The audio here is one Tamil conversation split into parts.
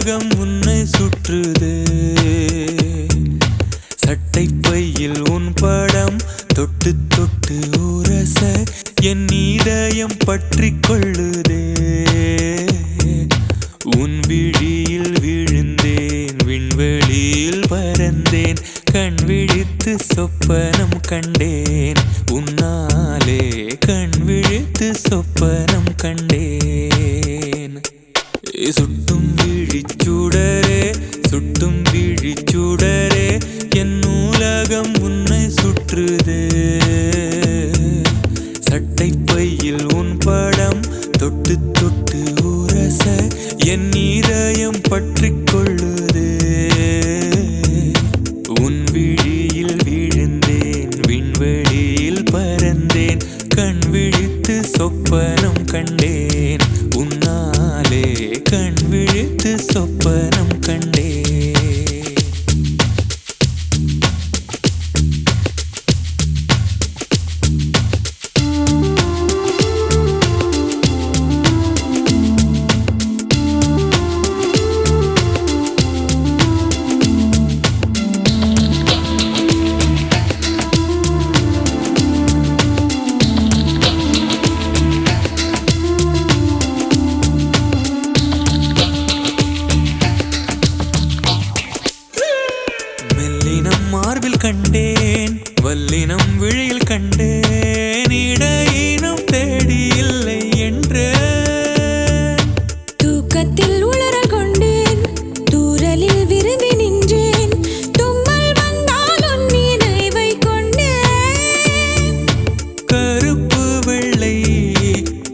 உலகம் உன்னை சுற்றுதே. சட்டை பையில் உன் படம் தொட்டு தொட்டு உரச என் இதயம் பற்றி கொள்ளுதே. உன் விழியில் விழுந்தேன், விண்வெளியில் பறந்தேன், கண் விழித்து சொப்பனம் கண்டேன். உன்னாலே கண் விழித்து சொப்பனம் கண்டேன். சுட்டும் விழிச்சுடரே, சுட்டும் விழிச்சுடரே, என் உலகம் உன்னை சுற்றுதே. சட்டை பையில் உன் படம் தொட்டு தொட்டு உரச என் இதயம் பற்றி கொள்ளுதே. உன் விழியில் விழுந்தேன், விண்வெளியில் பறந்தேன், கண் விழித்து சொப்பனம் கண்டேன். உன்னாலே கண் விழித்து சொப்பனம் கண்டேன். மார்பில் கண்டேன், வல்லினம் விழியில் கண்டேன், இடையினம் தேடி இல்லை என்று. தூக்கத்தில் உளறல் கொண்டேன், தூரலில் விரும்பி நின்றேன், தும்மல் வந்தால் உன் நினைவை கொண்டேன். கருப்பு வெள்ளை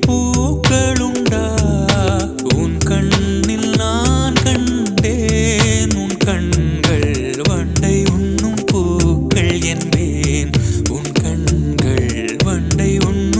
பூக்களுண்டா உன் கண்ணில் நான் கண்டேன். உன் கண்கள் வண்டை உண்ணும் பூக்கள் என்பேன். உன் கண்கள் வண்டை உண்ணும்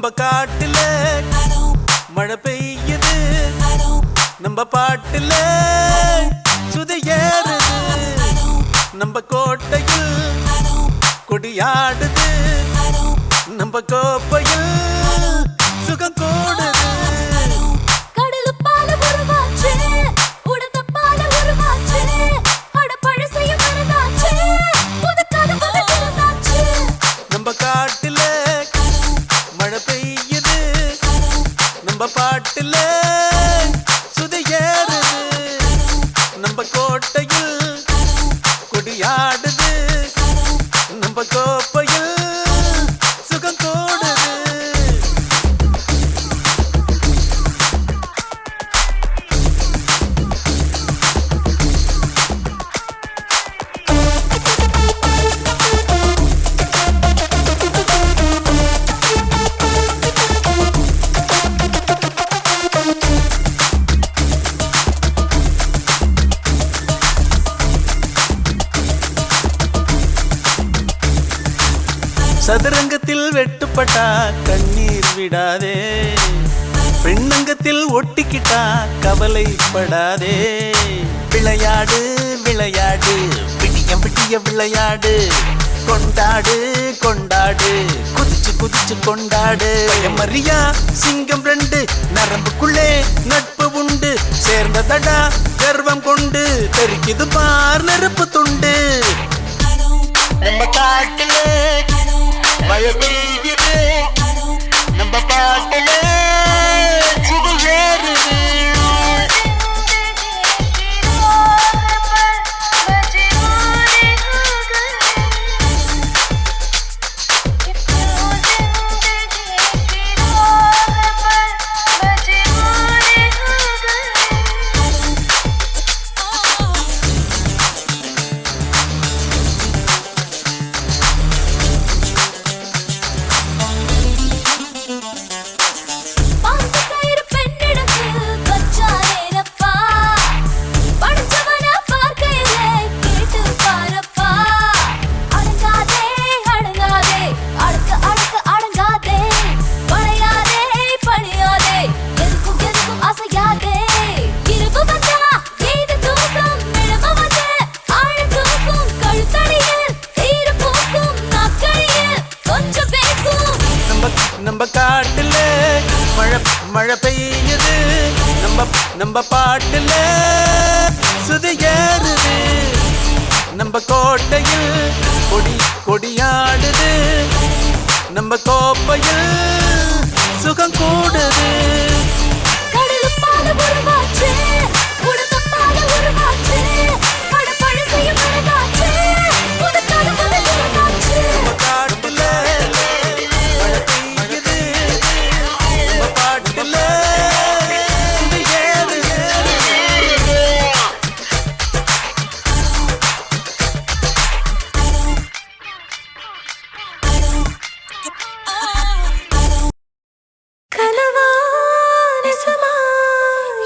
நம்ம காட்டுல மழை பெய்யுது, நம்ம பாட்டுல சுதி ஏறுது, நம்ம கோட்டையில் கொடியாடுது, நம்ம கோப்பையில் சுகம் கூடுது. நம்ம காட்டுல மழை பெய்யுது, நம்ம பாட்டுல சுதி ஏறுது, நம்ம கோட்டையில் கொடியாடுது, நம்ம கோப்பையில் சுகம் கூடுது. சதுரங்கத்தில் வெட்டுப்பட்டா கண்ணீர் விடாதே, பெண்ணங்கத்தில் ஒட்டிக்கிட்டா கவலைப்படாதே. விளையாடு விளையாடு விடிய விடிய விளையாடு, கொண்டாடு கொண்டாடு குதிச்சு குதிச்சு கொண்டாடு. மரியா சிங்கம் ரெண்டு நரம்புக்குள்ளே நட்பு உண்டு, சேர்ந்ததடா கர்வம் கொண்டு தெரிக்குது பார் நெருப்பு துண்டு. நம்ம காட்டுல மழை பெய்யுது, நம்ம பாட்டுல சுதி ஏறுது. நம்ம காட்டுல மழை பெய்யுது, நம்ம பாட்டுல சுதி ஏறுது, நம்ம கோட்டையில் கொடியாடுது, நம்ம கோப்பையில் சுகம் கூடுது.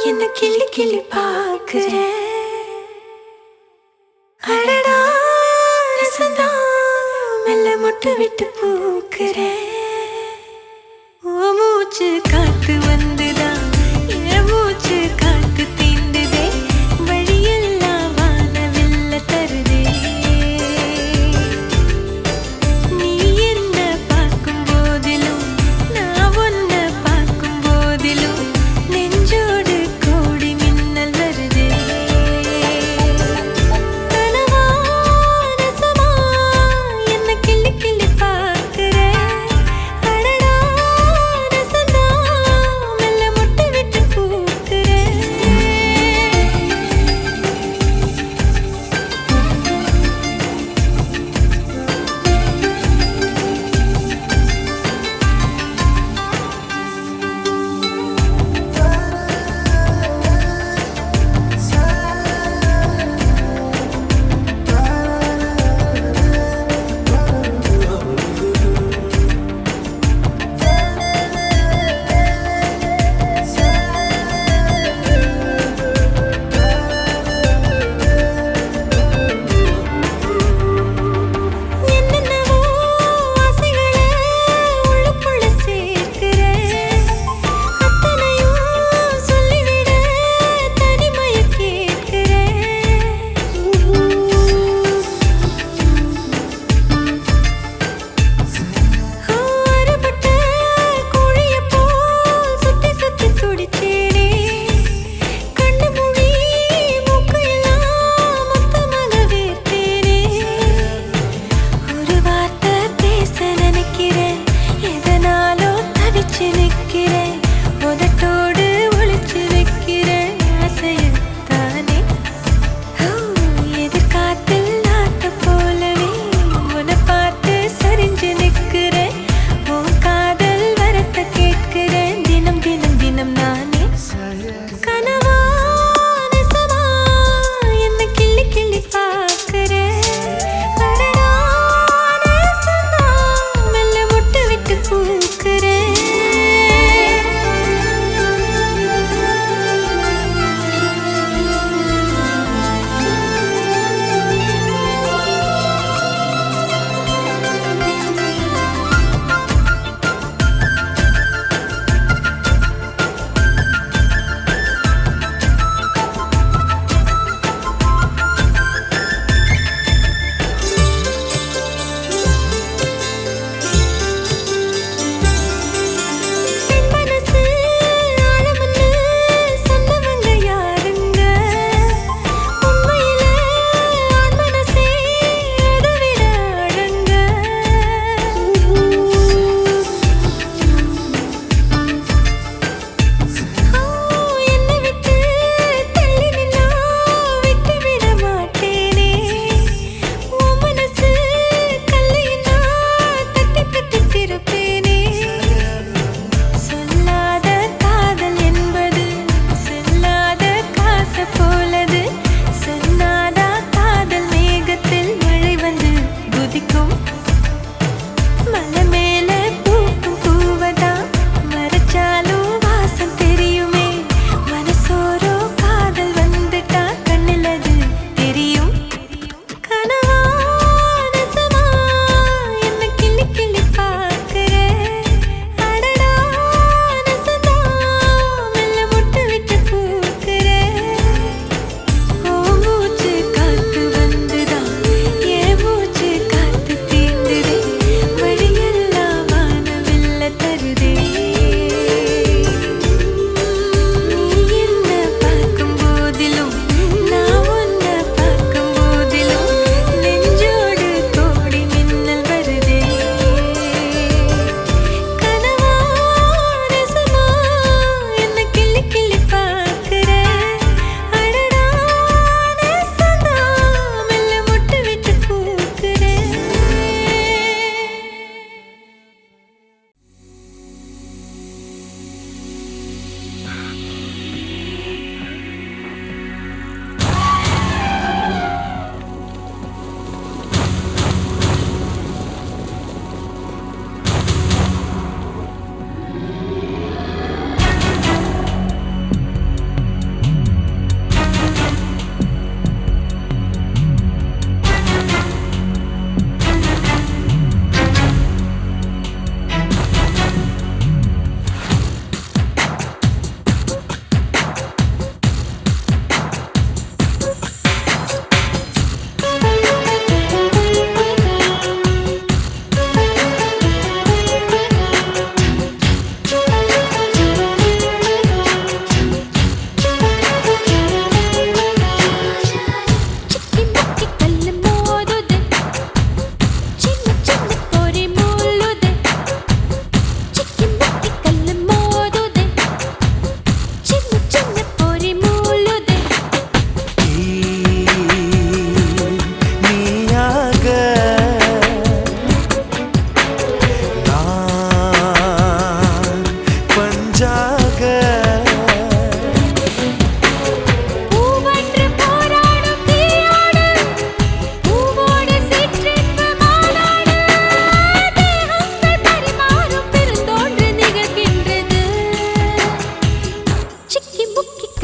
என்ன கிள்ளி கிள்ளி பாக்குறேன், அடடா ரசந்தா மெல்ல மொட்டு விட்டு பூக்குறேன். ஓ மூச்சு காத்து வந்துதான் என் மூச்சு காத்து தீண்டுதே, வழியெல்லாம் வானவில்ல தருதே. நீ என்ன பார்க்கும் போதிலும் நான் உன்னை பார்க்கும் போதிலும் நெஞ்சோடு கோடி மின்னல் வருதே. கனவா ரசமா என்ன கிள்ளி கிள்ளி பார்க்கிறேன், அடடா ரசந்தா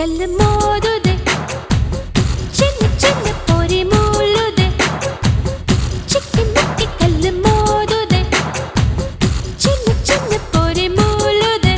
கல்லு மோதுதே சின்ன சின்ன பொறி மூளுதே சிக்கி முக்கி கல்லு மோதுதே சின்ன சின்ன பொறி மூளுதே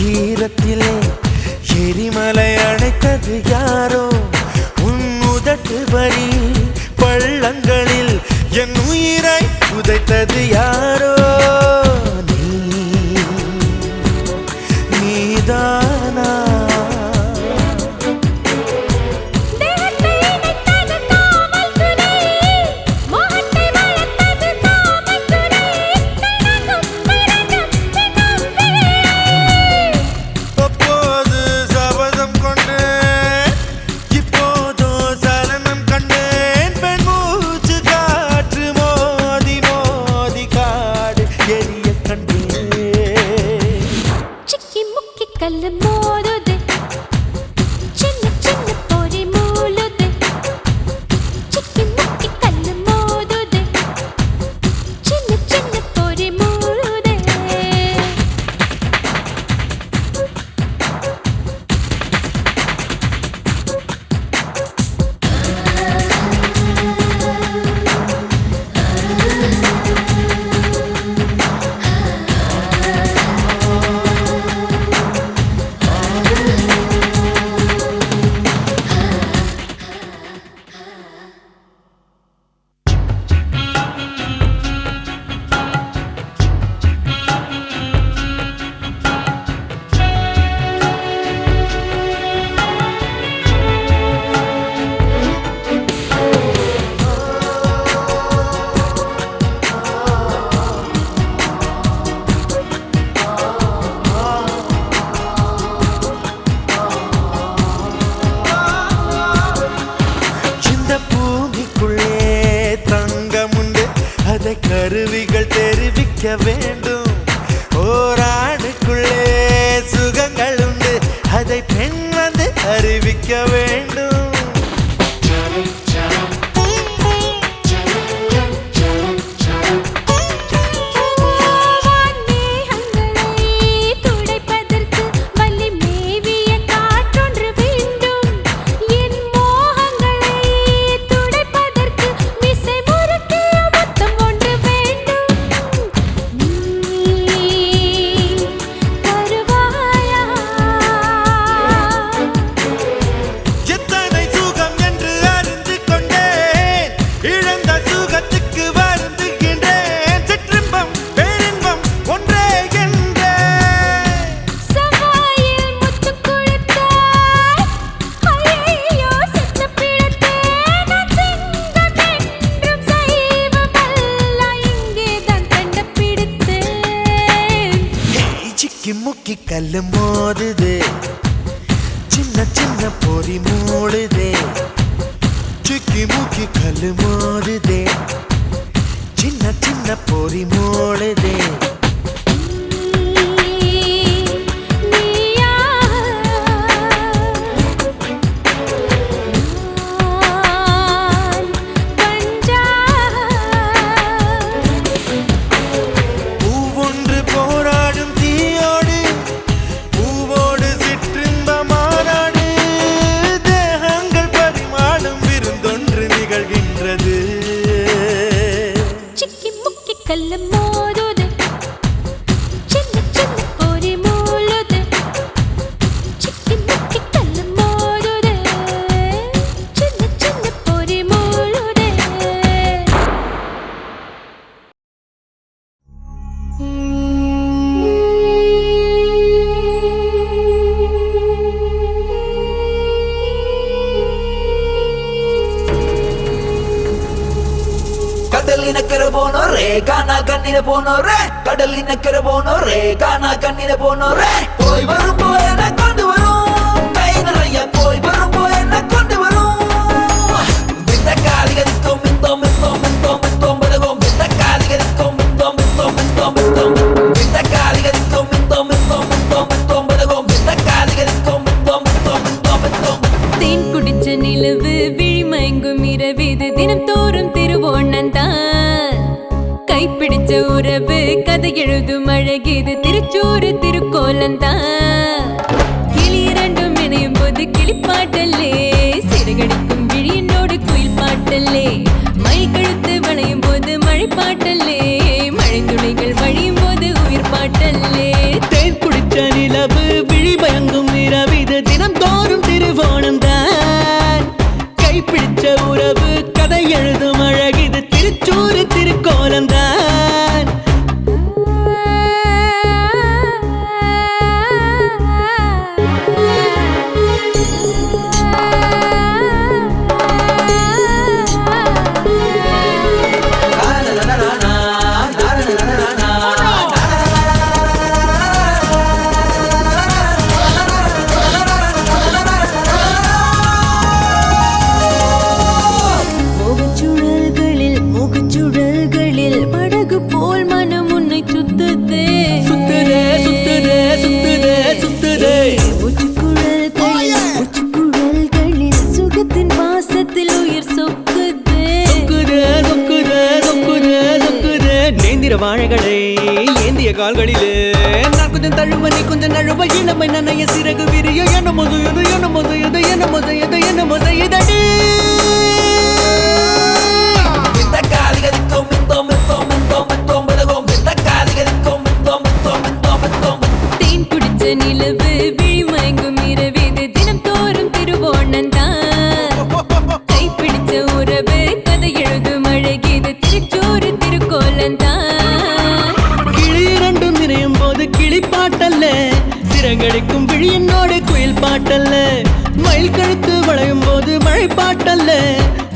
ஈரத்திலே எரிமலை அணைத்தது யாரோ உன் உதட்டு வரி பள்ளங்களில் என் உயிரை உதைத்தது யாரோ நீதானா கல்லு மோதுதே சின்ன சின்ன பொறி மூளுதே சிக்கி முக்கி கல்லு மோதுதே சின்ன சின்ன பொறி மூளுதே கருவிகள் தெரிவிக்க வேண்டும் ஓராணுக்குள்ளே சுகங்கள் உண்டு அதை பெண் வந்து அறிவிக்க வேண்டும் முக்கி கல்லு மோதுதே சின்ன சின்ன பொறி மூளுதே சிக்கி முக்கி கல்லு மோதுதே சின்ன சின்ன பொறி மூளுதே கல்லு மோதுதே கடலினக்கரை போனோரே காணா கண்ணில போனோரே கடலினக்கரை போனோரே காணா கண்ணில போனோரே போய் வரும் போய் என்ன கொண்டு வரும் கை நிறைய போய் வரும் போய் என்ன கொண்டு வரும் வித்த காலிகரிக்கும் மிந்தோம் மிந்தோம் மிந்தோம் மிந்தோம் பதகும் வித்த காலிகரிக்கும் மிந்தோம் மிந்தோம் மிந்தோம் மிந்தோம் வித்த காலிகரிக்கும் மிந்தோம் மிந்தோம் மிந்தோம் மிந்தோம் பதகும் வித்த காலிகரிக்கும் மிந்தோம் மிந்தோம் மிந்தோம் மிந்தோம் தேன் குடிச்ச நிலவு விழிமயங்கும் இரவிது தினம் தோறும் திருவோணந்தான் கைப்பிடிச்ச உறவு கதை எழுதும் அழகிது திருச்சூறு திருக்கோலந்தான் கிளி இரண்டும் இணையும் போது கிளிப்பாட்டல்லே சிறகடிக்கும் விழியினோடு குயில் பாட்டல்லே மயில் கழுத்து வளையும் போது மழை பாட்டல்லே மழை துளிகள் வழியும் போது உயிர் பாட்டல்லே தேன் குடிச்ச நிலவு விழிமயங்கும் இரவிது தினம் தோறும் திருவோணம்தான் கைப்பிடிச்ச உறவு கதை எழுதும் அழகிது திருச்சூறு திருக்கோலம்தான் முகச்சுழல்களில் படகு போல் மனம் உன்னை சுத்துதே சுத்துதே சுத்துதே சுத்துதே சுத்துதே முச்சுக்குழல்களில் சுகத்தின் வாசத்தில் உயிர் சொக்குதே சொக்குதே சொக்குதே சொக்குதே சொக்குதே நேந்திர வாழைகளை ஏந்திய கால்களிலே நான் கொஞ்சம் தழுவ நீ கொஞ்சம் நழுவ இளமை நனைய சிறகு விரிய என்ன மொசையது என்ன மொசையது என்ன மொசையது என்ன மொசையதடி வித்த காலிகரிக்கும் மிந்தோம் மிந்தோம் மிந்தோம் மிந்தோம் பதகும் வித்த காலிகரிக்கும் மிந்தோம் மிந்தோம் மிந்தோம் மிந்தோம் தேன் குடிச்ச நிலவு விழிமயங்கும் இரவிது தினம் தோறும் திருவோணந்தான் கைப்பிடிச்ச உறவு கதை எழுதும் அழகிது திருச்சூறு திருக்கோலந்தான் கிளி இரண்டும் நிறையும் போது கிளிப்பாட்டல்ல சிறகடிக்கும் விழியினோடு குயில் பாட்டல்ல மயில் கழுத்து வளையும் போது மழை பாட்டல்ல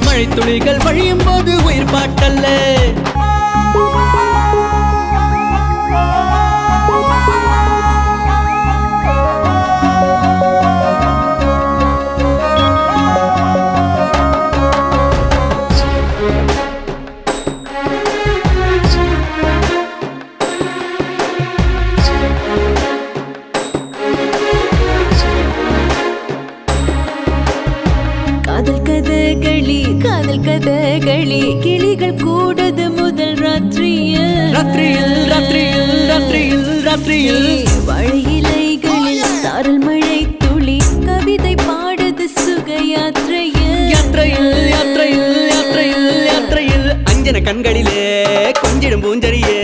மழை துளிகள் வழியும் போது உயிர் பாட்டல்ல காதல் கதகளி கிளிகள் கூடது முதல் ராத்திரியில் ராத்திரியில் ராத்திரியில் ராத்திரியில் ராத்திரியில் வாழை இலைகளில் சாரல் மழை துளி கவிதை பாடுது சுக யாத்திரையில் யாத்திரையில் யாத்திரையில் யாத்திரையில் யாத்திரையில் அஞ்சன கண்களிலே கொஞ்சிடும் பூஞ்சரியே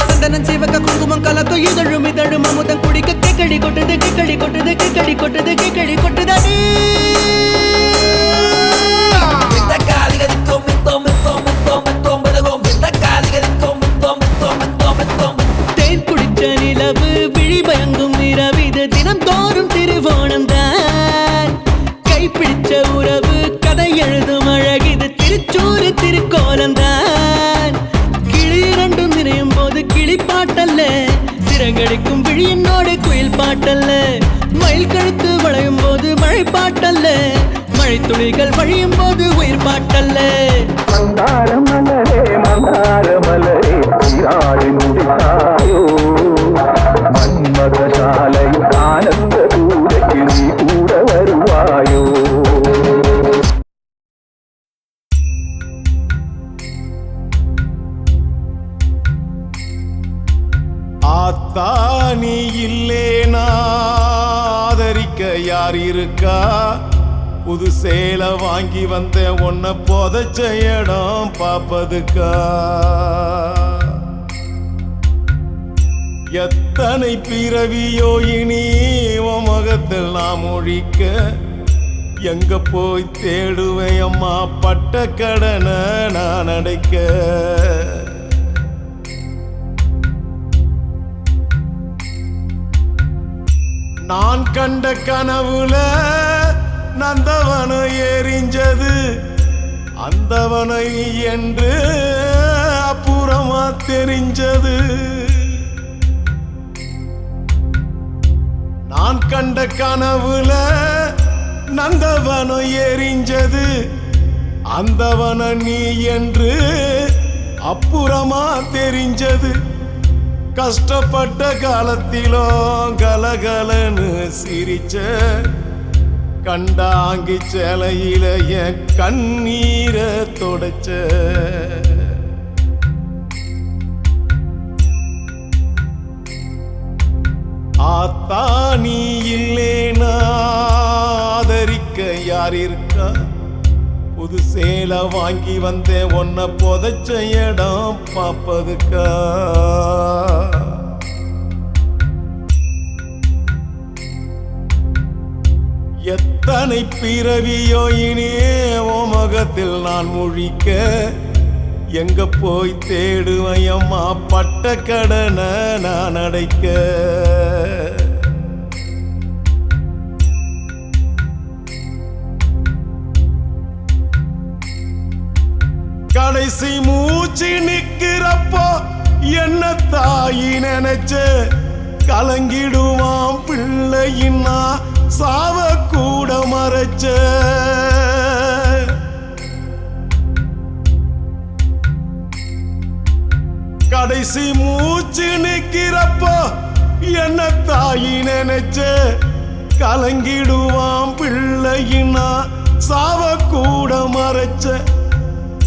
சந்தனம் சிவக்க குங்குமம் கலக்கும் இதழும் இதழும் அமுதம் குடிக்க கேக்கடி கொட்டுது கேக்கடி கொட்டுது கேக்கடி கொட்டுது கேக்கடி கொட்டுதடி வித்த காலிகரிக்கும் மிந்தோம் மிந்தோம் மிந்தோம் மிந்தோம் பதகும் வித்த காலிகரிக்கும் மிந்தோம் மிந்தோம் மிந்தோம் மிந்தோம் தேன் குடிச்ச நிலவு விழிமயங்கும் இரவிது தினம் தோறும் திருவோணம்தான் கைப்பிடிச்ச உறவு கதை எழுதும் அழகிது திருச்சூறு திருக்கோலம்தான் கிளி இரண்டும் நிறையும் போது கிளிப்பாட்டல்ல சிறகடிக்கும் விழியினோடு குயில் பாட்டல்ல மயில் கழுத்து வளையும் போது மழை பாட்டல்ல மழை துளிகள் வழியும் போது உயிர் பாட்டல்ல மந்தார மலரே நீராடி முடித்தாயோ மன்மத சாலையில் ஆனந்த தூரக்கு நீ கூட வருவாயோ ஆத்தா நீ இல்லேனா ஆதரிக்க யார் இருக்கா புது சேலை வாங்கி வந்த உன்னை புதைச்ச இடம் பாப்பதுக்கா எத்தனை பிறவியோ இனி உன் முகத்தில் நாம் ஒழிக்க எங்க போய் தேடுவேன் அம்மா பட்ட கடனை நான் அடைக்க நான் கண்ட கனவுல நந்தவனம் எரிஞ்சது அந்தவனை என்று அப்புறமா தெரிஞ்சது. நான் கண்ட கனவுல நந்தவனம் எரிஞ்சது. அந்தவன நீ என்று அப்புறமா தெரிஞ்சது. கஷ்டப்பட்ட காலத்திலும் கலகலன்னு சிரிச்ச கண்டாங்கி சேலையில என் கண்ணீரை தொடச்ச. ஆத்தா நீ இல்லேனா ஆதரிக்க யார் இருக்கா? புது சேலை வாங்கி வந்தேன் உன்னை புதைச்ச இடம் பாப்பதுக்கா? எத்தனை பிறவியோ இனியே உன் முகத்தில் நான் முழிக்க எங்க போய் தேடுவேன் அம்மா பட்ட கடனை நான் அடைக்க. கடைசி மூச்சு நிக்கிறப்போ என்ன தாயி நினைச்ச கலங்கிடுவான் பிள்ளையின்னா சாவ கூட மறைச்ச. கடைசி மூச்சு நிக்கிறப்போ என்ன தாயி நினைச்ச கலங்கிடுவான் பிள்ளையின்னா சாவ கூட மறைச்ச.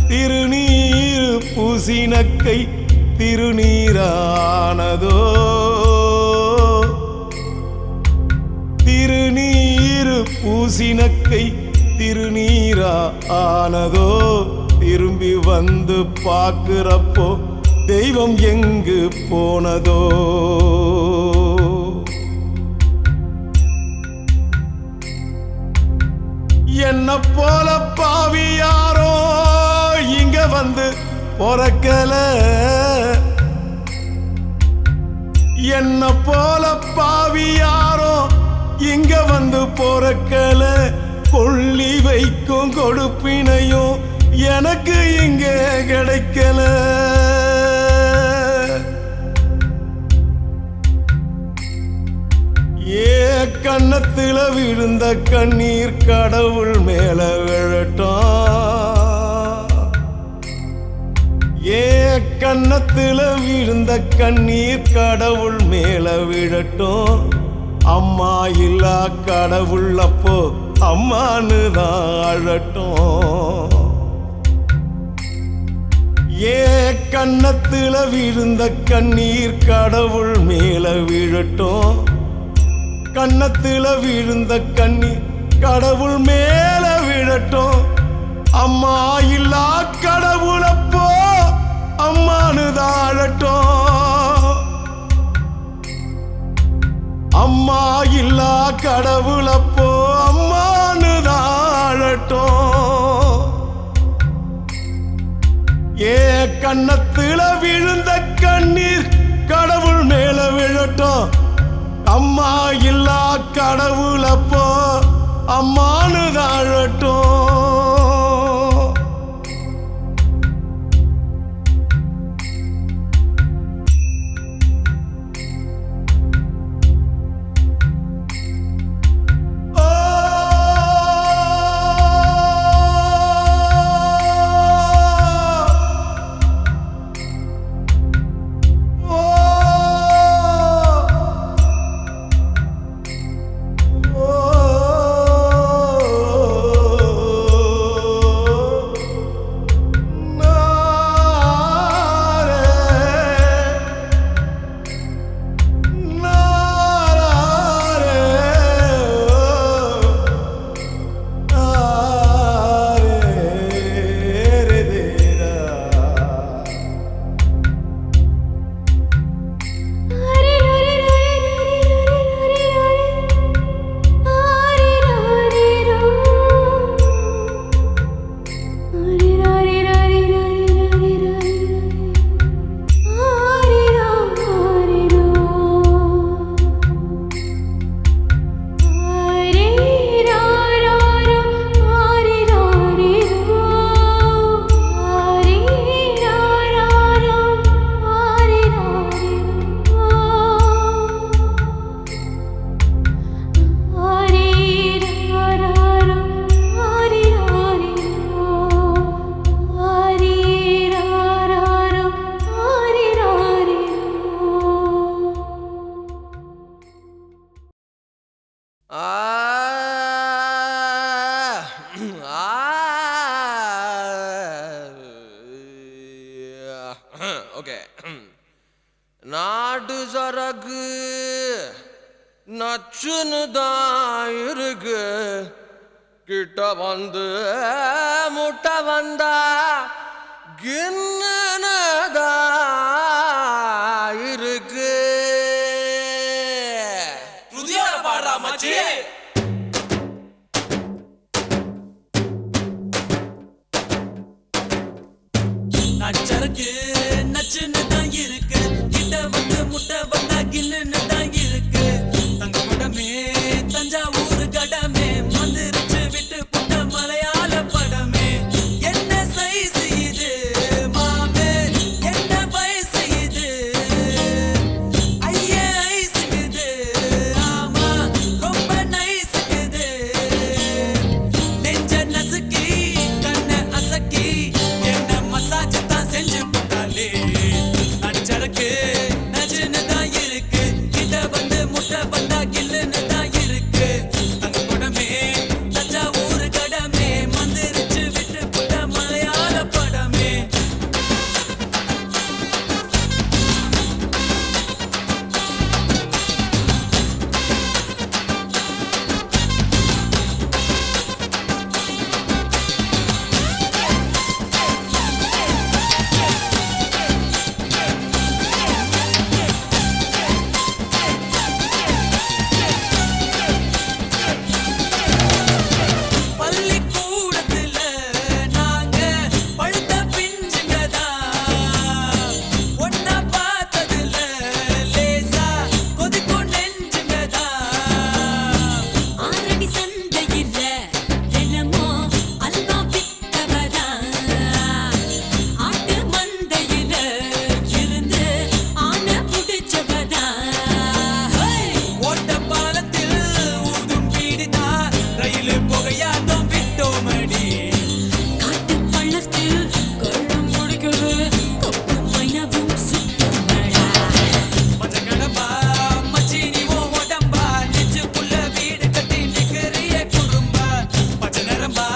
திருநீர் பூசினக்கை திருநீரானதோ, திருநீர் பூசினக்கை திருநீரா ஆனதோ. திரும்பி வந்து பார்க்கிறப்போ தெய்வம் எங்கு போனதோ. என்ன போல பாவி யாரோ இங்க வந்து பொறக்கல. என்ன போல பாவி யாரோ இங்க வந்து பொறக்கல. கொள்ளி வைக்கும் கொடுப்பினையும் எனக்கு இங்க கிடைக்கல. ஏ கண்ணத்துல விழுந்த கண்ணீர் கடவுள் மேல விழட்டும். ஏ கண்ணத்துல விழுந்த கண்ணீர் கடவுள் மேல விழட்டும். அம்மா இல்லா கடவுள் அப்போ அம்மானு தான் அழட்டும். ஏ கண்ணத்துல விழுந்த கண்ணீர் கடவுள் மேல விழட்டும். கண்ணத்துல விழுந்த கண்ணீர் கடவுள் மேல விழட்டும். அம்மா இல்லா கடவுளப்போ அம்மானு தாழட்டும். அம்மா இல்லா கடவுளப்போ அம்மானு தாழட்டும். ஏ கண்ணத்துல விழுந்த கண்ணீர் கடவுள் மேல விழட்டும். அம்மா இல்லா கடவுளப்போ அம்மானு தாழட்டும். ஓகே. நாடு சரகு நச்சுன்னு தான் இருக்கு, கிட்ட வந்து முட்டை வந்தா கின்னதா இருக்கு. புதிய பாடுறா மச்சி. நச்சருக்கு நச்சுன்னு தான் இருக்கு, கிட்ட வந்து முட்டை வந்தா கின்னு தான் இருக்கு. தங்க படமே தஞ்சாவூர் கடமே மந்திரிச்சு விட்டு புட்ட மலையாள படமே. என்ன சைஸ் இது மாமே, என்ன வயசு இது, ஐயே ஐசுக்குது, ஆமா ரொம்ப நைசுக்குது. நெஞ்ச நசுக்கி கண்ண அசக்கி என்ன மசாஜ் தான் செஞ்சு போட்டாலே. நச்சருக்கு நச்சுன்னு தான் இருக்கு, கிட்ட வந்து முட்டை வந்தா கில்லுன்னு தான் இருக்கு. தங்க படமே தஞ்சாவூர் கடமே மந்திரிச்சு விட்டு புட்ட மலையாள படமே. பள்ளிக்கூடத்துல நாங்க பழுத்த பிஞ்சுங்கதான், ஒன்னா பார்த்ததுல லேசா கொதிக்கும் நெஞ்சுங்கதான். ஆரடி சந்தையில தினமும் அல்வா வித்தவதா, ஆட்டு மந்தையில இருந்து ஆனை புடிச்சவதா. ஓட்ட பாலத்தில் ஊதும் பீடிதா, ரயில் புகையாட்டம் விட்டோமடி. காட்டு பள்ளத்தில் கள்ளும் முடிக்கிறது, கொப்பு மைனவும் சுத்தமடா. மஞ்ச கடம்பா மச்சி நீ உன் உடம்பா, நெஞ்சுக்குள்ள வீடு கட்டி நிக்கிறிய குறும்பா. பச்சை நரம்பா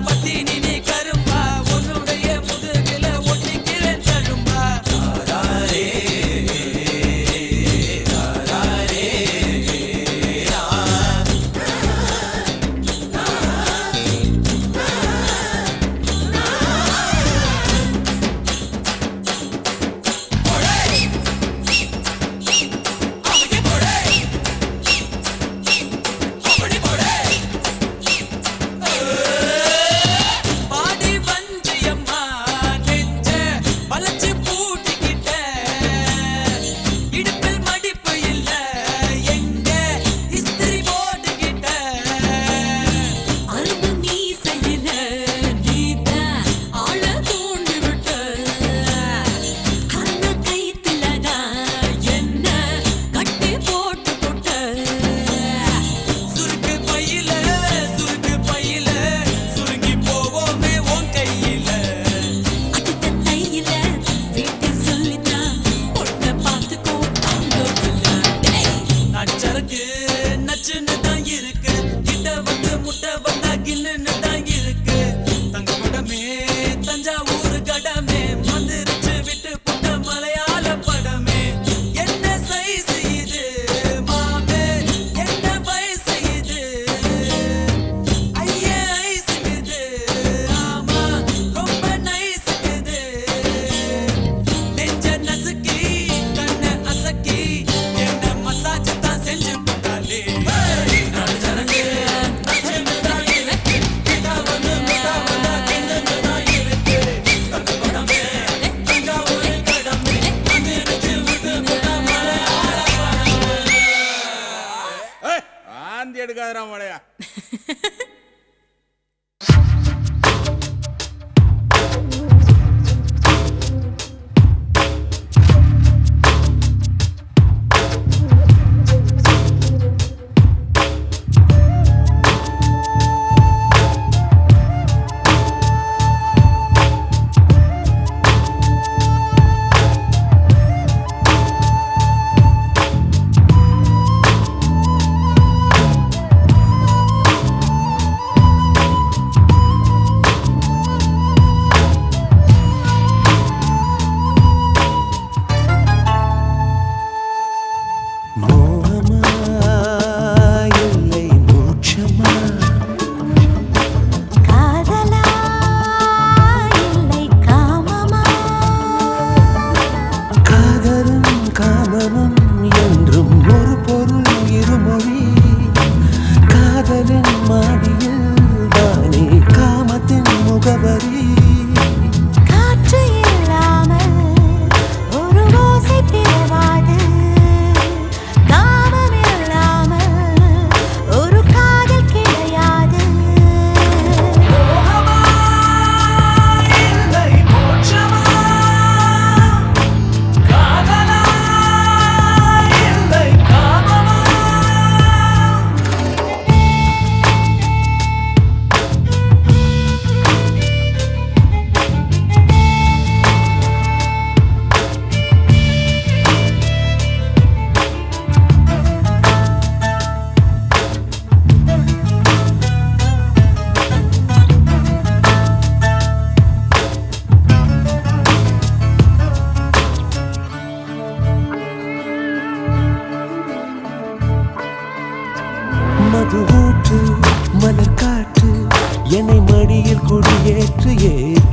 பத்தினி நீ கரும்பா, உன்னுடைய முதுகில ஒட்டிக்கிறேன் தழும்பா. பாடி வஞ்சியம்மா நெஞ்ச வளைச்சு பூட்டிக்கிட்ட, இடுப்பில் மடிப்பு இல்ல எங்க இஸ்திரி போட்டுக்கிட்ட. அரும்பு மீசையில நீதான் ஆள தூண்டி விட்ட, கண்ண கைத்துலதான் என்ன கட்டி போட்டு போட்ட. சுருக்கு பையில சுருங்கி போவோமே உன் கையில. அடுத்த தையில வீட்டில் சொல்லித்தான் பொண்ணை பார்த்துக்கோ தாங்கக்குள்ள. நச்சருக்கு நச்சுன்னு தான் இருக்கு, கிட்ட வந்து முட்டை வந்தா கின்னு தான் இருக்கு. தங்க படமே தஞ்சாவூர் கடமே மந்திரிச்சு விட்டு புட்ட மலையாள படமே. என்ன சைஸ் இது மாமே, என்ன வயசு இது, ஐயே ஐசுக்குது, ஆமா ரொம்ப நைசுக்குது. நெஞ்ச நசுக்கி கண்ண அசக்கி என்ன மசாஜ் தான் செஞ்சு போட்டாலே. நச்சருக்கு நச்சுன்னு தான் இருக்கு, கிட்ட வந்து முட்டை வந்தா கின்னு தான் இருக்கு. தங்க படமே தஞ்சாவூர் கடமே மந்திரிச்சு விட்டு புட்ட மலையாள படமே. ஆந்தி எடுக்காதரா மழையா.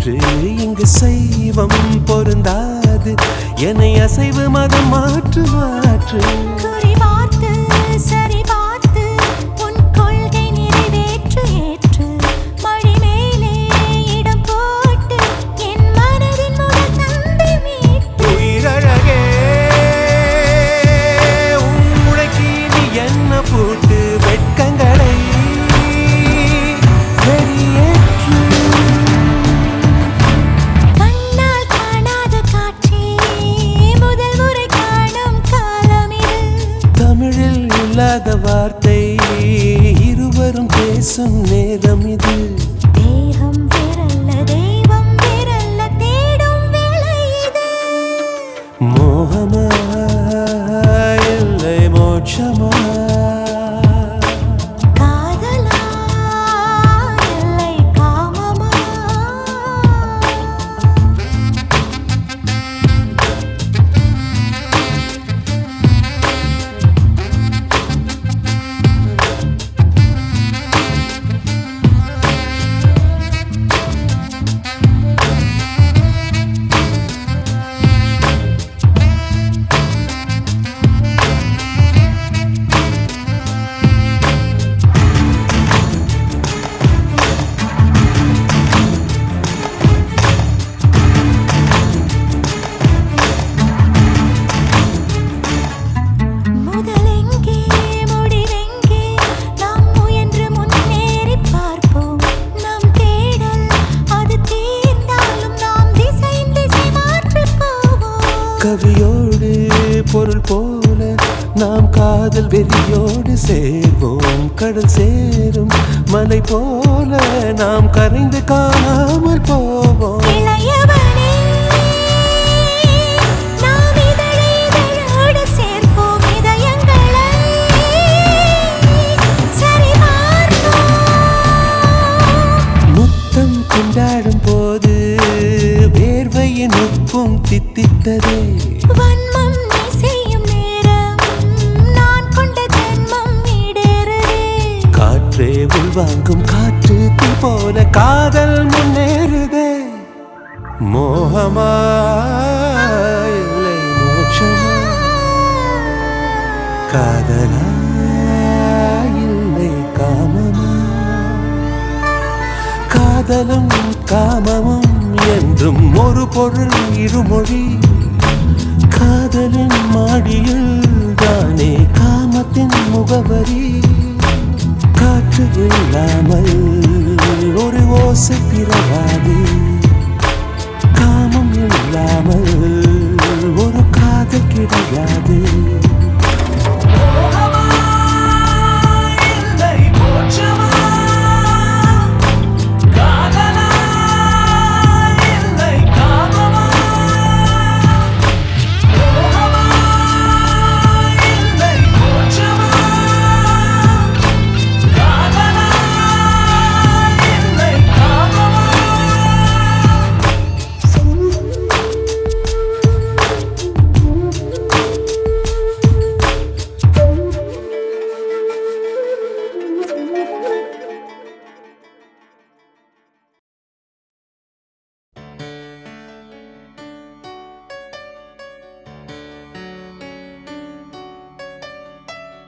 மாற்று இங்கு சைவம் பொருந்தாது என்னை அசைவு மதம் மாற்று மாற்று குறி பார்த்து சரி பார்த்து உன் கொள்கை நிறைவேற்று ஏற்று மழை மேலே இடம் போட்டு என் மனதின் முதல் தந்தை மீட்டு உயிரழகே உன்முளைக்கு நீ என்ன போட்டு வெட்கங்களை வெளியேற்று கண்ணால் காணாத காட்சி முதல் முறை காணும் காலம் இது தமிழில் இல்லாத வார்த்தை இருவரும் பேசும் நேரம் இது தேகம் வேறல்ல தெய்வம் வேறல்ல தேடும் வேளை இது மோகமா இல்லை மோட்சமா காதலா இல்லை காமமா முதலெங்கே முடிவெங்கே நாம் முயன்று முன்னேறி பார்ப்போம் நம் தேடல் அது தீர்ந்தாலும் நாம் திசை மாற்றி போவோம் கவியோடு பொருள் போல நாம் காதல் வெறியோடு சேர்வோம் கடல் சேரும் மலை போல நாம் கரைந்து காணாமல் போவோம் இளையவனே நாம் இதழை இதழோடு சேர்ப்போம் இதயங்களை சரி பார்ப்போம் முத்தம் கொண்டாடும் போது வேர்வையின் உப்பும் தித்தித்ததே வன்மம் நீ செய்யும் நேரம் நான் கொண்ட ஜென்மம் ஈடேறுதே காற்றே உள்வாங்கும் காற்று தீ போல காதல் முன்னேறுதே மோகமா இல்லை மோட்சமா காதலா இல்லை காமமா காதலும் காமமும் என்றும் ஒரு பொருள் இருமொழி காதலின் மாடியில் தானே காமத்தின் முகவரி காற்று இல்லாமல் ஒரு ஓசை பிறவாது காமம் இல்லாமல் ஒரு காதல் கிடையாது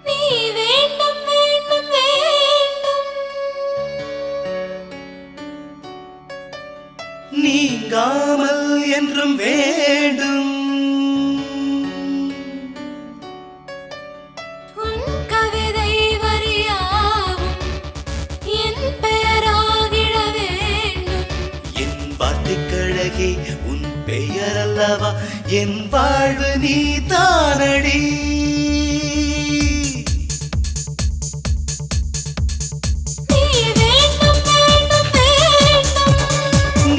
நீ வேண்டும் வேண்டும் வேண்டும் நீங்காமல் என்றும் வேண்டும் உன் கவிதை வரியாவும் என் பெயராகிட வேண்டும் என் வார்த்தைக்கழகே உன் பெயர் அல்லவா என் வாழ்வு நீ தானடி நீ வேண்டும் வேண்டும் வேண்டும்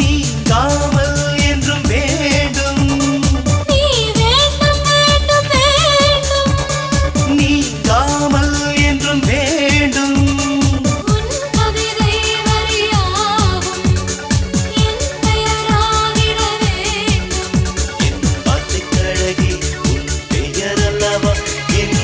நீங்காமல் என்றும் வேண்டும் நீ வேண்டும் வேண்டும் வேண்டும் நீங்காமல் என்றும் வேண்டும் உன் கவிதை வரியாவும் என் பெயராகிட வேண்டும் என் வார்த்தைக்கழகே உன் பெயர் அல்லவா என்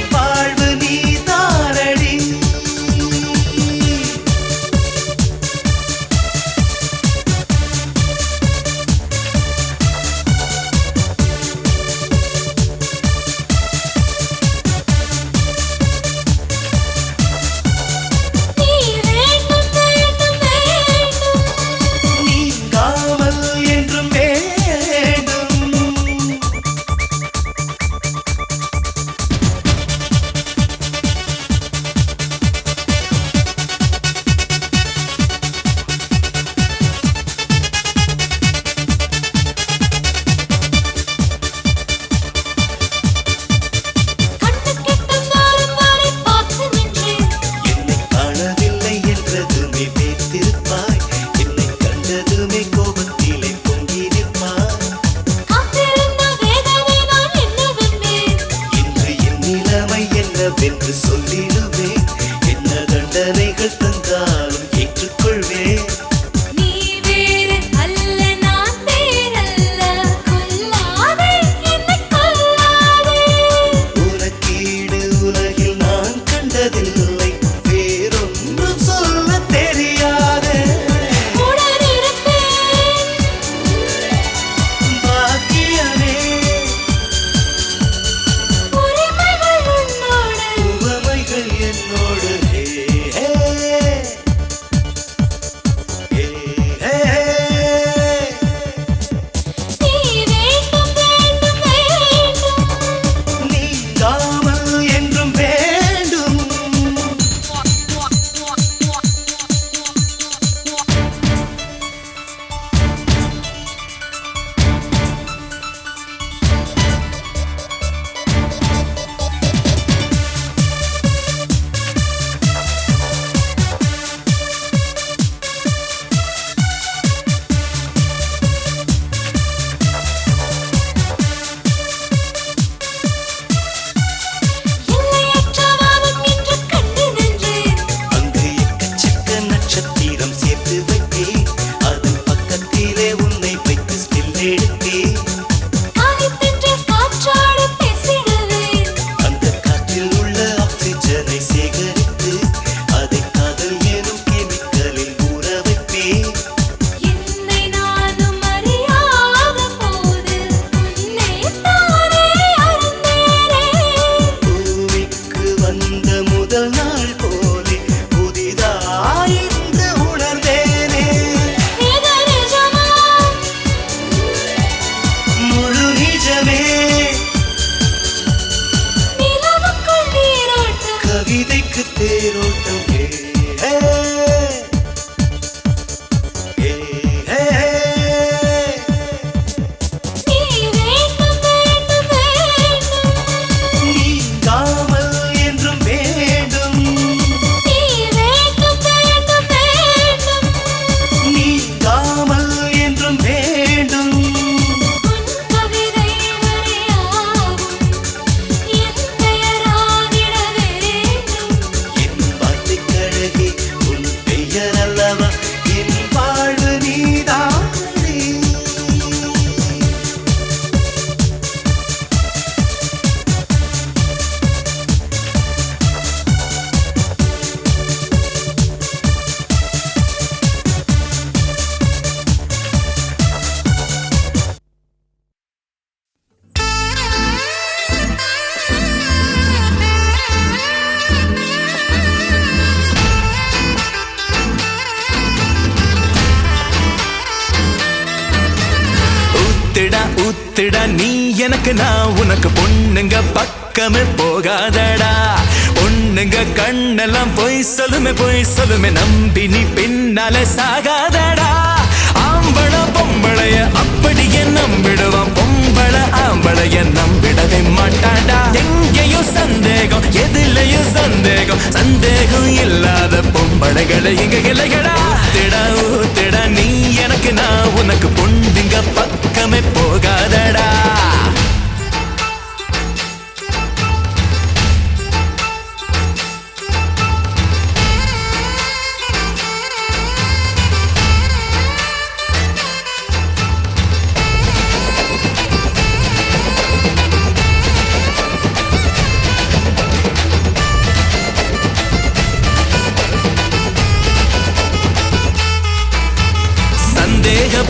ஊத்துடா நீ எனக்கு நான் உனக்கு பொண்ணுங்க பக்கமே போகாதடா பொண்ணுங்க கண்ணெல்லாம் பொய் சொல்லுமே நம்பி நீ பின்னாலே சாகாதடா ஆம்பள பொம்பளைய அப்படியே நம்பிடுவான் பொம்பள ஆம்பளைய நம்பிடவே மாட்டாடா எங்கேயும் சந்தேகம் எதிலையும் சந்தேகம் இல்லாத பொம்பளைகளை இங்க இலைகளா ஊத்திடா நீ எனக்கு நான் உனக்கு பொண்ணுங்க பக்கமே போகாதடா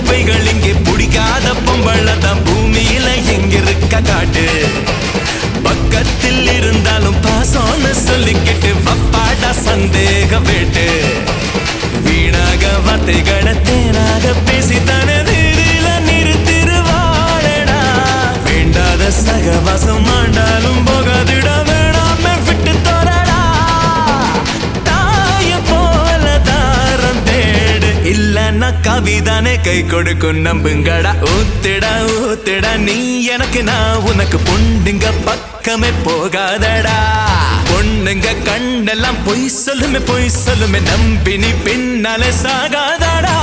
பைகள் இங்கே பிடிக்காத பொம்பளதான் பூமியில எங்கிருக்க காட்டு பக்கத்தில் இருந்தாலும் பாசம்னு சொல்லிக்கிட்டு வப்பாடா சந்தேக வேட்டு வீணாக வார்த்தைகளை தேனாக பேசி தனதில நிறுத்திருவாழடா வேண்டாத சகவாசம் ஆண்டாலும் போகாதுடா வேணாம விட்டு தோறடா தாய போல தாரம் தேடு இல்லன்னா கவிதானே கை கொடுக்கும் நம்புங்கடா ஊத்திடா நீ எனக்கு நான் உனக்கு பொண்ணுங்க பக்கமே போகாதடா பொண்ணுங்க கண்ணெல்லாம் பொய் சொல்லுமே நம்பி நீ பின்னாலே சாகாதடா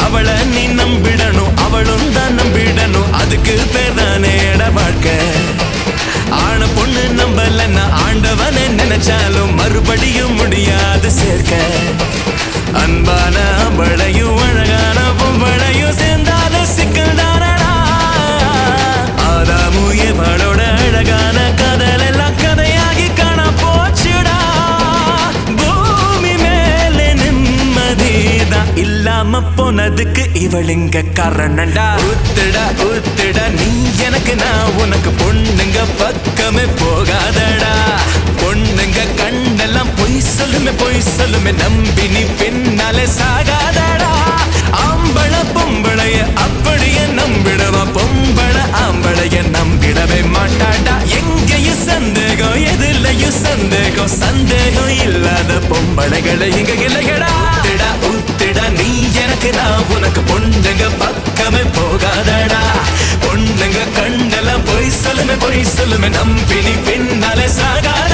அவளை நீ நம்பிடணும் அவளும் தான் நம்பிடணும் அதுக்கு பேர் தானே வாழ்க்கை ஆன பொண்ணு நம்பலன்னா ஆண்டவனை நினைச்சாலும் மறுபடியும் முடியாது சேர்க்க அன்பான அவளையும் அழகான பொம்பளையும் சேர்ந்தாத சிக்கல் தானடா ஆதாமு எவளோட அழகான கதல் எல்லாம் கதையாகி காண போச்சுடா பூமி மேலே நிம்மதிதான் இல்லாம போனதுக்கு இவளிங்க காரணண்டா ஊத்திடா நீ எனக்கு நான் உனக்கு பொண்ணுங்க பக்கமே போகாதடா பொண்ணுங்க கண்ணெல்லாம் பொய் சொல்லுமே நம்பி நீ பின்னாலே சாகாதடா ஆம்பள பொம்பளைய அப்படியே நம்பிடுவா பொம்பள ஆம்பளைய நம்பிடவே மாட்டாடா எங்கேயும் சந்தேகம் எதிலையும் சந்தேகம் இல்லாத பொம்பளைகளை இங்க இலைகளா ஊத்திடா நீ எனக்கு நான் உனக்கு பொண்ணுங்க பக்கமே போகாதடா பொண்ணுங்க கண்ணெல்லாம் பொய் சொல்லுமே நம்பி நீ பின்னாலே சாகாத